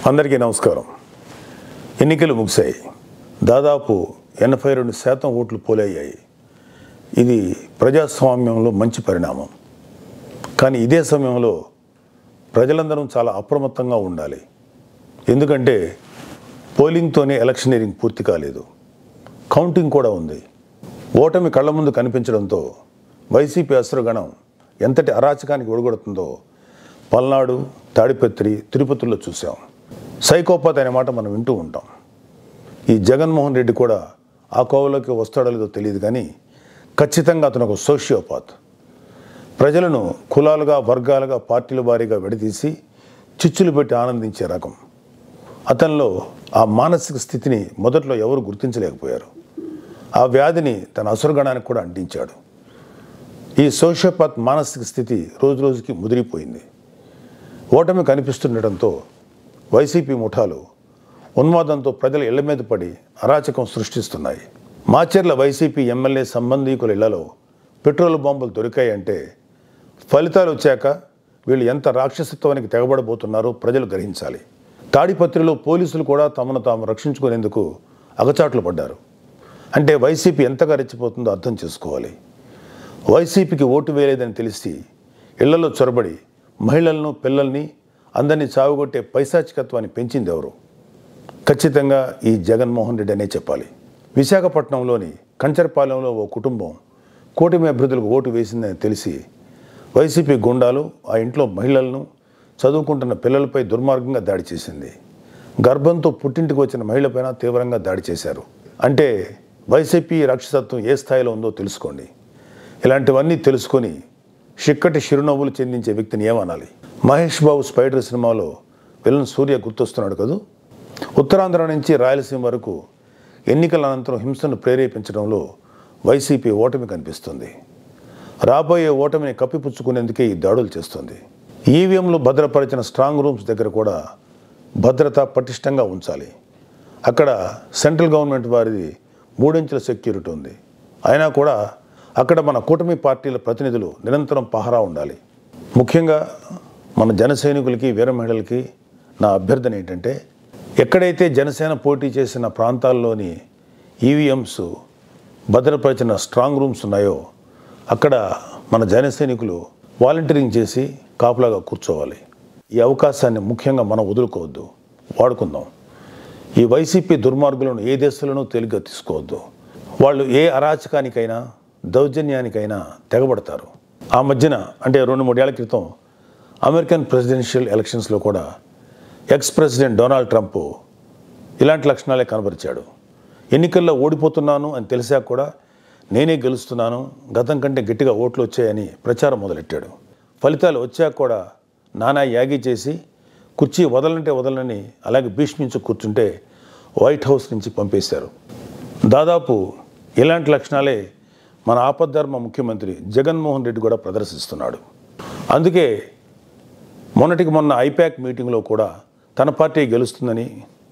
అందరికీ నమస్కారం. ఎన్నికలు ముగిశాయి. దాదాపు 82% ఓట్లు పోలయ్యాయి. ఇది ప్రజాస్వామ్యంలో మంచి పరిణామం. కానీ ఇదే సమయంలో ప్రజలందరం చాలా అప్రమత్తంగా ఉండాలి. ఎందుకంటే పోలింగ్తోనే ఎలక్షనీరింగ్ పూర్తి కాలేదు, కౌంటింగ్ కూడా ఉంది. ఓటమి కళ్ళ ముందు కనిపించడంతో వైసీపీ అసురగణం ఎంతటి అరాచకానికి ఒడిగొడుతుందో పల్నాడు, తాడిపత్రి, తిరుపతిలో చూసాం. సైకోపాత్ అనే మాట మనం వింటూ ఉంటాం. ఈ జగన్మోహన్ రెడ్డి కూడా ఆ కోవలోకి వస్తాడో లేదో తెలియదు, కానీ ఖచ్చితంగా అతను ఒక సోషియోపాత్. ప్రజలను కులాలుగా, వర్గాలుగా, పార్టీల వారీగా విడదీసి చిచ్చులు పెట్టి ఆనందించే రకం. అతనిలో ఆ మానసిక స్థితిని మొదట్లో ఎవరు గుర్తించలేకపోయారు. ఆ వ్యాధిని తన అసురగణానికి కూడా అంటించాడు. ఈ సోషియోపాత్ మానసిక స్థితి రోజు రోజుకి ముదిరిపోయింది. ఓటమి కనిపిస్తుండటంతో వైసీపీ ముఠాలు ఉన్మాదంతో ప్రజల ఇళ్ల మీద పడి అరాచకం సృష్టిస్తున్నాయి. మాచర్ల వైసీపీ ఎమ్మెల్యే సంబంధీకుల ఇళ్లలో పెట్రోల్ బాంబులు దొరికాయంటే ఫలితాలు వచ్చాక వీళ్ళు ఎంత రాక్షసత్వానికి తెగబడబోతున్నారో ప్రజలు గ్రహించాలి. తాడిపత్రిలో పోలీసులు కూడా తమను తాము రక్షించుకునేందుకు అగచాట్లు పడ్డారు. అంటే వైసీపీ ఎంతగా రెచ్చిపోతుందో అర్థం చేసుకోవాలి. వైసీపీకి ఓటు వేయలేదని తెలిసి ఇళ్లలో చొరబడి మహిళలను, పిల్లల్ని అందరినీ చావుగొట్టే పైశాచికత్వాన్ని పెంచింది ఎవరు? ఖచ్చితంగా ఈ జగన్మోహన్ రెడ్డి అనే చెప్పాలి. విశాఖపట్నంలోని కంచరపాలెంలో ఓ కుటుంబం కూటమి అభ్యర్థులకు ఓటు వేసిందని తెలిసి వైసీపీ గుండాలు ఆ ఇంట్లో మహిళలను, చదువుకుంటున్న పిల్లలపై దుర్మార్గంగా దాడి చేసింది. గర్భంతో పుట్టింటికి వచ్చిన మహిళపైన తీవ్రంగా దాడి చేశారు. అంటే వైసీపీ రాక్షసత్వం ఏ స్థాయిలో ఉందో తెలుసుకోండి. ఇలాంటివన్నీ తెలుసుకొని చిక్కటి చిరునవ్వులు చెందించే వ్యక్తిని ఏమనాలి? మహేష్ బాబు స్పైడర్ సినిమాలో విలన్ సూర్య గుర్తొస్తున్నాడు కదూ. ఉత్తరాంధ్ర నుంచి రాయలసీమ వరకు ఎన్నికల అనంతరం హింసను ప్రేరేపించడంలో వైసీపీ ఓటమి కనిపిస్తుంది. రాబోయే ఓటమిని కప్పిపుచ్చుకునేందుకే ఈ దాడులు చేస్తుంది. ఈవీఎంలు భద్రపరిచిన స్ట్రాంగ్ రూమ్స్ దగ్గర కూడా భద్రత పటిష్టంగా ఉంచాలి. అక్కడ సెంట్రల్ గవర్నమెంట్ వారిది 3 అంచెల సెక్యూరిటీ ఉంది. అయినా కూడా అక్కడ మన కూటమి పార్టీల ప్రతినిధులు నిరంతరం పహరా ఉండాలి. ముఖ్యంగా మన జన సైనికులకి, వీర మహిళలకి నా అభ్యర్థన ఏంటంటే, ఎక్కడైతే జనసేన పోటీ చేసిన ప్రాంతాల్లోని ఈవీఎంస్ భద్రపరిచిన స్ట్రాంగ్ రూమ్స్ ఉన్నాయో అక్కడ మన జన సైనికులు వాలంటీరింగ్ చేసి కాపులాగా కూర్చోవాలి. ఈ అవకాశాన్ని ముఖ్యంగా మనం వదులుకోవద్దు, వాడుకుందాం. ఈ వైసీపీ దుర్మార్గులను ఏ దేశంలోనూ తేలిగ్గా తీసుకోవద్దు. వాళ్ళు ఏ అరాచకానికైనా, దౌర్జన్యానికైనా తెగబడతారు. ఆ మధ్యన అంటే 2-3 ఏళ్ల క్రితం అమెరికన్ ప్రెసిడెన్షియల్ ఎలక్షన్స్లో కూడా ఎక్స్ ప్రెసిడెంట్ డొనాల్డ్ ట్రంప్ ఇలాంటి లక్షణాలే కనబరిచాడు. ఎన్నికల్లో ఓడిపోతున్నాను అని తెలిసాక కూడా నేనే గెలుస్తున్నాను, గతం కంటే గట్టిగా ఓట్లు వచ్చాయని ప్రచారం మొదలెట్టాడు. ఫలితాలు వచ్చాక కూడా నానా యాగి చేసి కుర్చీ వదలంటే వదలని అలాగే భీష్మించి కూర్చుంటే వైట్ హౌస్ నుంచి పంపేశారు. దాదాపు ఇలాంటి లక్షణాలే మన ఆపద్ధర్మ ముఖ్యమంత్రి జగన్మోహన్ రెడ్డి కూడా ప్రదర్శిస్తున్నాడు. అందుకే మొన్నటికి మొన్న ఐపాక్ మీటింగ్లో కూడా తన పార్టీ గెలుస్తుందని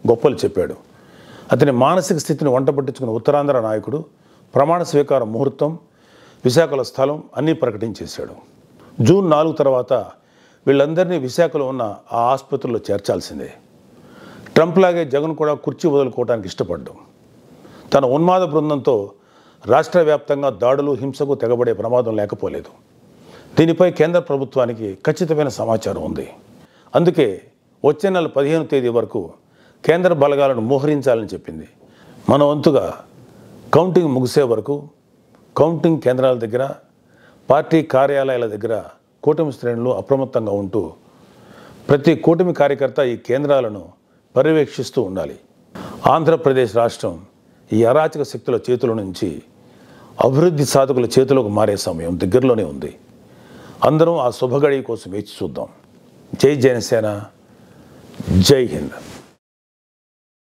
గొప్పలు చెప్పాడు. అతని మానసిక స్థితిని వంట పట్టించుకున్న ఉత్తరాంధ్ర నాయకుడు ప్రమాణ స్వీకార ముహూర్తం, విశాఖలో స్థలం అన్నీ ప్రకటించేశాడు. జూన్ 4 తర్వాత వీళ్ళందరినీ విశాఖలో ఉన్న ఆ ఆసుపత్రిలో చేర్చాల్సిందే. ట్రంప్ లాగే జగన్ కూడా కుర్చీ వదులుకోవడానికి ఇష్టపడ్డాం. తన ఉన్మాద బృందంతో రాష్ట్ర వ్యాప్తంగా దాడులు, హింసకు తెగబడే ప్రమాదం లేకపోలేదు. దీనిపై కేంద్ర ప్రభుత్వానికి ఖచ్చితమైన సమాచారం ఉంది. అందుకే వచ్చే నెల 15వ తేదీ వరకు కేంద్ర బలగాలను మోహరించాలని చెప్పింది. మన వంతుగా కౌంటింగ్ ముగిసే వరకు కౌంటింగ్ కేంద్రాల దగ్గర, పార్టీ కార్యాలయాల దగ్గర కూటమి శ్రేణులు అప్రమత్తంగా ఉంటూ ప్రతి కూటమి కార్యకర్త ఈ కేంద్రాలను పర్యవేక్షిస్తూ ఉండాలి. ఆంధ్రప్రదేశ్ రాష్ట్రం ఈ అరాచక శక్తుల చేతుల నుంచి అభివృద్ధి సాధకుల చేతులకు మారే సమయం దగ్గరలోనే ఉంది. అందరం ఆ శుభగడి కోసం వేచి చూద్దాం. జై జనసేన, జై హింద్.